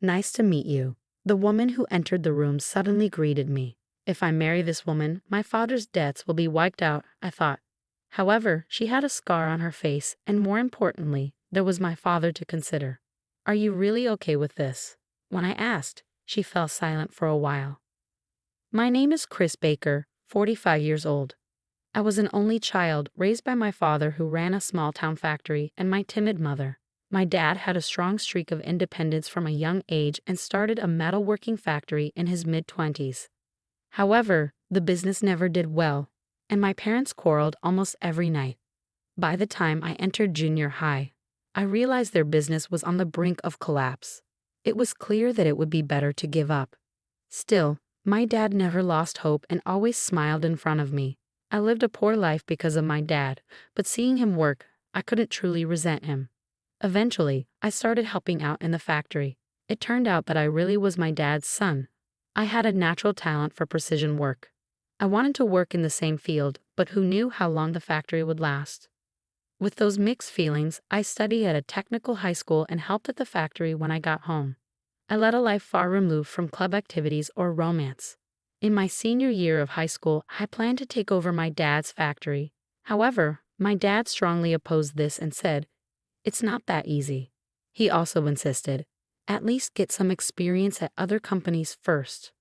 Nice to meet you. The woman who entered the room suddenly greeted me. If I marry this woman, my father's debts will be wiped out, I thought. However, she had a scar on her face, and more importantly, there was my father to consider. Are you really okay with this? When I asked, she fell silent for a while. My name is Chris Baker, 45 years old. I was an only child raised by my father who ran a small-town factory and my timid mother. My dad had a strong streak of independence from a young age and started a metalworking factory in his mid-20s. However, the business never did well, and my parents quarreled almost every night. By the time I entered junior high, I realized their business was on the brink of collapse. It was clear that it would be better to give up. Still, my dad never lost hope and always smiled in front of me. I lived a poor life because of my dad, but seeing him work, I couldn't truly resent him. Eventually, I started helping out in the factory. It turned out that I really was my dad's son. I had a natural talent for precision work. I wanted to work in the same field, but who knew how long the factory would last? With those mixed feelings, I studied at a technical high school and helped at the factory when I got home. I led a life far removed from club activities or romance. In my senior year of high school, I planned to take over my dad's factory. However, my dad strongly opposed this and said, "It's not that easy." He also insisted, "At least get some experience at other companies first."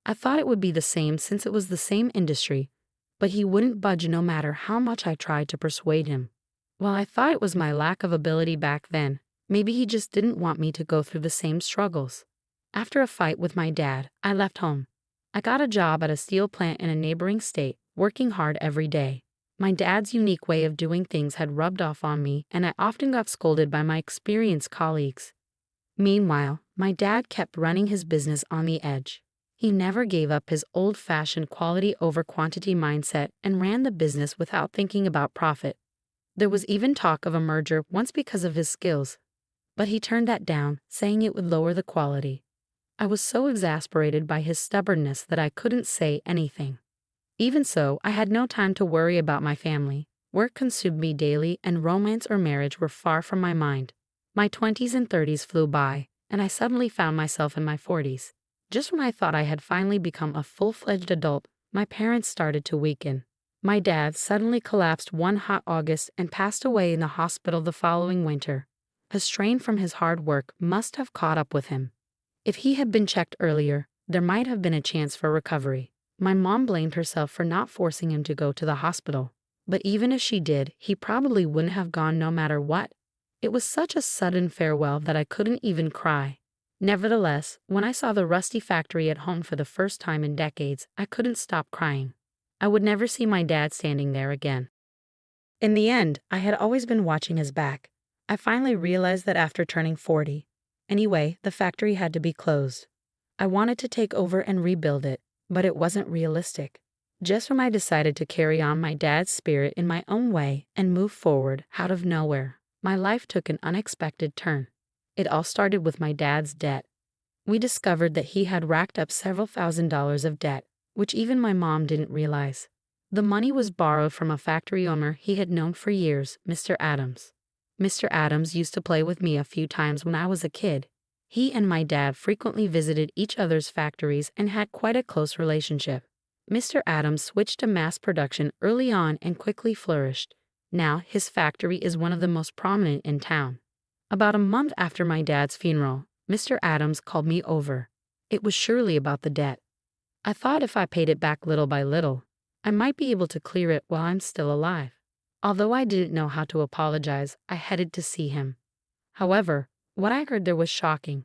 I thought it would be the same since it was the same industry, but he wouldn't budge no matter how much I tried to persuade him. While I thought it was my lack of ability back then, maybe he just didn't want me to go through the same struggles. After a fight with my dad, I left home. I got a job at a steel plant in a neighboring state, working hard every day. My dad's unique way of doing things had rubbed off on me, and I often got scolded by my experienced colleagues. Meanwhile, my dad kept running his business on the edge. He never gave up his old-fashioned quality over quantity mindset and ran the business without thinking about profit. There was even talk of a merger once because of his skills, but he turned that down, saying it would lower the quality. I was so exasperated by his stubbornness that I couldn't say anything. Even so, I had no time to worry about my family. Work consumed me daily, and romance or marriage were far from my mind. My 20s and 30s flew by, and I suddenly found myself in my 40s. Just when I thought I had finally become a full-fledged adult, my parents started to weaken. My dad suddenly collapsed one hot August and passed away in the hospital the following winter. The strain from his hard work must have caught up with him. If he had been checked earlier, there might have been a chance for recovery. My mom blamed herself for not forcing him to go to the hospital. But even if she did, he probably wouldn't have gone no matter what. It was such a sudden farewell that I couldn't even cry. Nevertheless, when I saw the rusty factory at home for the first time in decades, I couldn't stop crying. I would never see my dad standing there again. In the end, I had always been watching his back. I finally realized that after turning 40. Anyway, the factory had to be closed. I wanted to take over and rebuild it, but it wasn't realistic. Just when I decided to carry on my dad's spirit in my own way and move forward, out of nowhere, my life took an unexpected turn. It all started with my dad's debt. We discovered that he had racked up several $1,000s of debt, which even my mom didn't realize. The money was borrowed from a factory owner he had known for years, Mr. Adams. Mr. Adams used to play with me a few times when I was a kid. He and my dad frequently visited each other's factories and had quite a close relationship. Mr. Adams switched to mass production early on and quickly flourished. Now his factory is one of the most prominent in town. About a month after my dad's funeral, Mr. Adams called me over. It was surely about the debt. I thought if I paid it back little by little, I might be able to clear it while I'm still alive. Although I didn't know how to apologize, I headed to see him. However, what I heard there was shocking.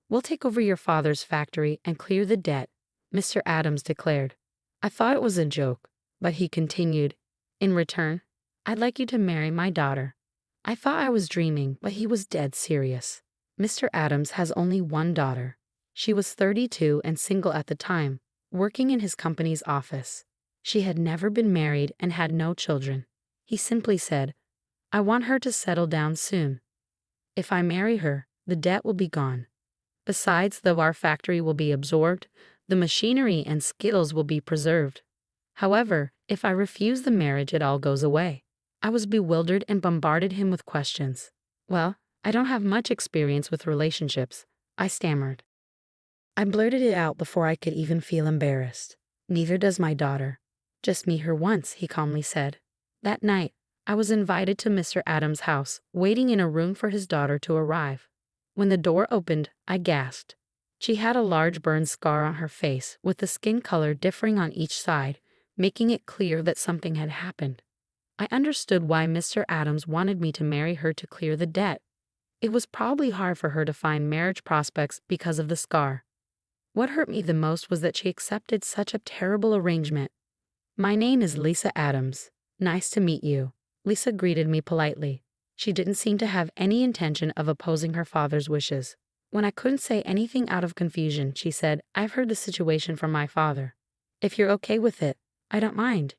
"We'll take over your father's factory and clear the debt," Mr. Adams declared. I thought it was a joke, but he continued, "In return, I'd like you to marry my daughter." I thought I was dreaming, but he was dead serious. Mr. Adams has only one daughter. She was 32 and single at the time, working in his company's office. She had never been married and had no children. He simply said, "I want her to settle down soon. If I marry her, the debt will be gone. Besides, though our factory will be absorbed, the machinery and skills will be preserved. However, if I refuse the marriage, it all goes away." I was bewildered and bombarded him with questions. "Well, I don't have much experience with relationships," I stammered. I blurted it out before I could even feel embarrassed. Neither does my daughter. Just meet her once, he calmly said. That night, I was invited to Mr. Adams' house, waiting in a room for his daughter to arrive. When the door opened, I gasped. She had a large burn scar on her face, with the skin color differing on each side, making it clear that something had happened. I understood why Mr. Adams wanted me to marry her to clear the debt. It was probably hard for her to find marriage prospects because of the scar. What hurt me the most was that she accepted such a terrible arrangement. My name is Lisa Adams. Nice to meet you. Lisa greeted me politely. She didn't seem to have any intention of opposing her father's wishes. When I couldn't say anything out of confusion, she said, I've heard the situation from my father. If you're okay with it, I don't mind.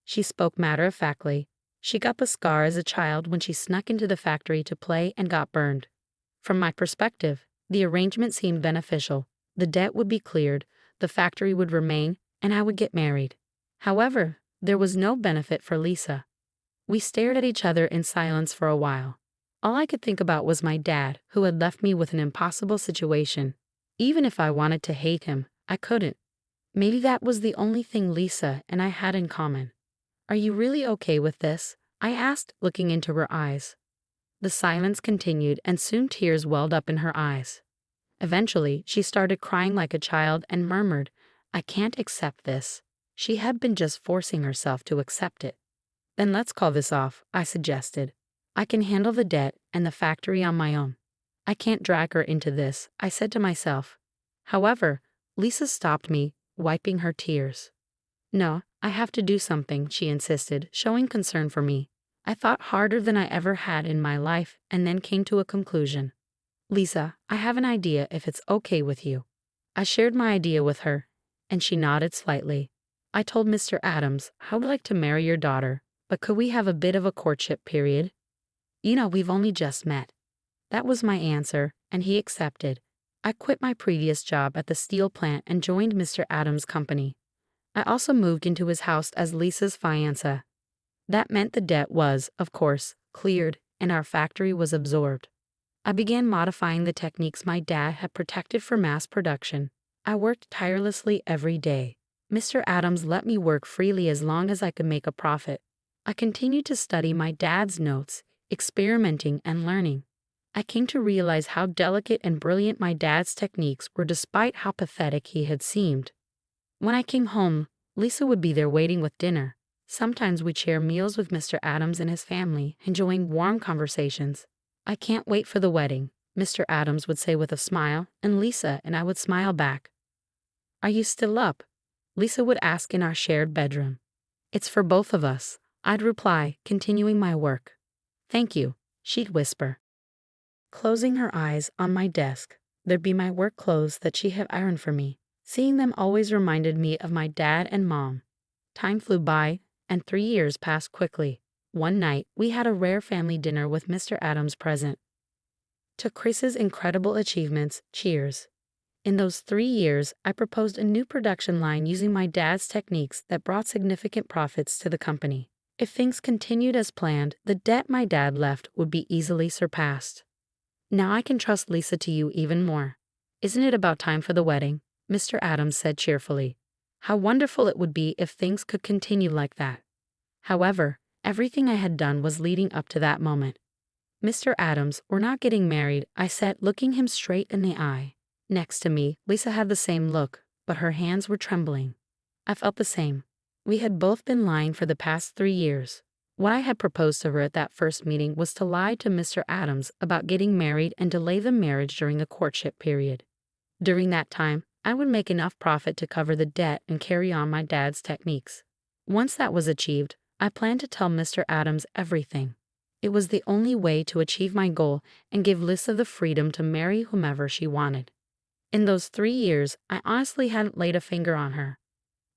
She spoke matter-of-factly. She got the scar as a child when she snuck into the factory to play and got burned. From my perspective, the arrangement seemed beneficial. The debt would be cleared, the factory would remain, and I would get married. However, there was no benefit for Lisa. We stared at each other in silence for a while. All I could think about was my dad, who had left me with an impossible situation. Even if I wanted to hate him, I couldn't. Maybe that was the only thing Lisa and I had in common. Are you really okay with this? I asked, looking into her eyes. The silence continued, and soon tears welled up in her eyes. Eventually, she started crying like a child and murmured, I can't accept this. She had been just forcing herself to accept it. Then let's call this off, I suggested. I can handle the debt and the factory on my own. I can't drag her into this, I said to myself. However, Lisa stopped me, wiping her tears. No, I have to do something, she insisted, showing concern for me. I thought harder than I ever had in my life and then came to a conclusion. Lisa, I have an idea if it's okay with you. I shared my idea with her, and she nodded slightly. I told Mr. Adams, I would like to marry your daughter, but could we have a bit of a courtship period? You know, we've only just met. That was my answer, and he accepted. I quit my previous job at the steel plant and joined Mr. Adams' company. I also moved into his house as Lisa's fiancé. That meant the debt was, of course, cleared, and our factory was absorbed. I began modifying the techniques my dad had protected for mass production. I worked tirelessly every day. Mr. Adams let me work freely as long as I could make a profit. I continued to study my dad's notes, experimenting and learning. I came to realize how delicate and brilliant my dad's techniques were despite how pathetic he had seemed. When I came home, Lisa would be there waiting with dinner. Sometimes we'd share meals with Mr. Adams and his family, enjoying warm conversations. I can't wait for the wedding, Mr. Adams would say with a smile, and Lisa and I would smile back. Are you still up? Lisa would ask in our shared bedroom. It's for both of us, I'd reply, continuing my work. Thank you, she'd whisper. Closing her eyes on my desk, there'd be my work clothes that she had ironed for me. Seeing them always reminded me of my dad and mom. Time flew by, and 3 years passed quickly. One night, we had a rare family dinner with Mr. Adams present. To Chris's incredible achievements, cheers. In those 3 years, I proposed a new production line using my dad's techniques that brought significant profits to the company. If things continued as planned, the debt my dad left would be easily surpassed. Now I can trust Lisa to you even more. Isn't it about time for the wedding? Mr. Adams said cheerfully. How wonderful it would be if things could continue like that. However, everything I had done was leading up to that moment. Mr. Adams, we're not getting married, I said, looking him straight in the eye. Next to me, Lisa had the same look, but her hands were trembling. I felt the same. We had both been lying for the past 3 years. What I had proposed to her at that first meeting was to lie to Mr. Adams about getting married and delay the marriage during the courtship period. During that time, I would make enough profit to cover the debt and carry on my dad's techniques. Once that was achieved, I planned to tell Mr. Adams everything. It was the only way to achieve my goal and give Lisa the freedom to marry whomever she wanted. In those 3 years, I honestly hadn't laid a finger on her.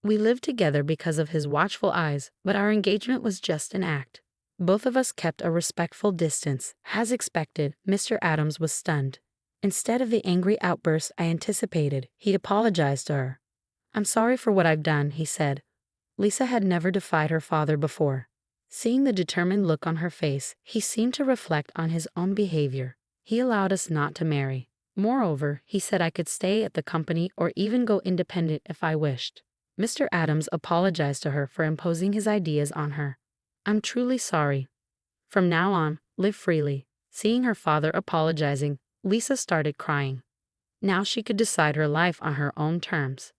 We lived together because of his watchful eyes, but our engagement was just an act. Both of us kept a respectful distance. As expected, Mr. Adams was stunned. Instead of the angry outburst I anticipated, he apologized to her. I'm sorry for what I've done, he said. Lisa had never defied her father before. Seeing the determined look on her face, he seemed to reflect on his own behavior. He allowed us not to marry. Moreover, he said I could stay at the company or even go independent if I wished. Mr. Adams apologized to her for imposing his ideas on her. I'm truly sorry. From now on, live freely. Seeing her father apologizing, Lisa started crying. Now she could decide her life on her own terms.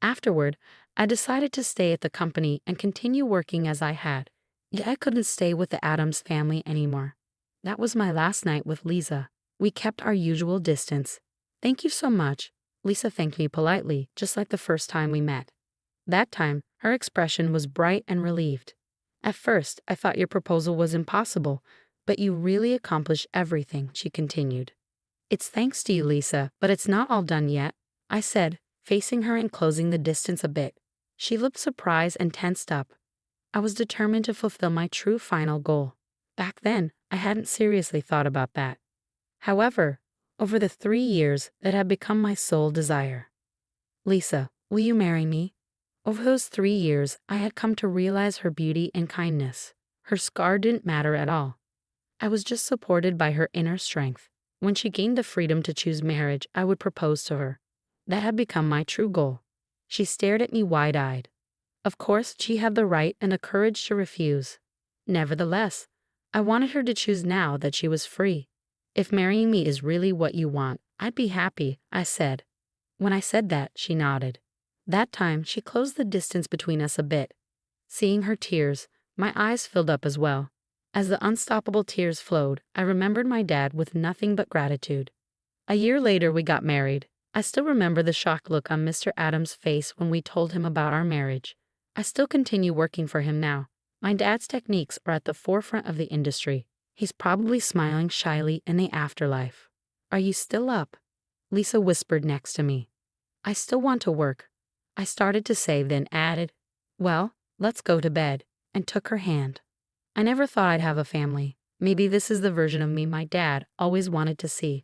Afterward, I decided to stay at the company and continue working as I had. Yet I couldn't stay with the Adams family anymore. That was my last night with Lisa. We kept our usual distance. Thank you so much. Lisa thanked me politely, just like the first time we met. That time, her expression was bright and relieved. At first, I thought your proposal was impossible, but you really accomplished everything, she continued. It's thanks to you, Lisa, but it's not all done yet, I said, facing her and closing the distance a bit. She looked surprised and tensed up. I was determined to fulfill my true final goal. Back then, I hadn't seriously thought about that. However, over the 3 years, it had become my sole desire. Lisa, will you marry me? Over those 3 years, I had come to realize her beauty and kindness. Her scar didn't matter at all. I was just supported by her inner strength. When she gained the freedom to choose marriage, I would propose to her. That had become my true goal. She stared at me wide-eyed. Of course, she had the right and the courage to refuse. Nevertheless, I wanted her to choose now that she was free. If marrying me is really what you want, I'd be happy, I said. When I said that, she nodded. That time, she closed the distance between us a bit. Seeing her tears, my eyes filled up as well. As the unstoppable tears flowed, I remembered my dad with nothing but gratitude. A year later, we got married. I still remember the shocked look on Mr. Adams' face when we told him about our marriage. I still continue working for him now. My dad's techniques are at the forefront of the industry. He's probably smiling shyly in the afterlife. Are you still up? Lisa whispered next to me. I still want to work, I started to say, then added, well, let's go to bed, and took her hand. I never thought I'd have a family. Maybe this is the version of me my dad always wanted to see.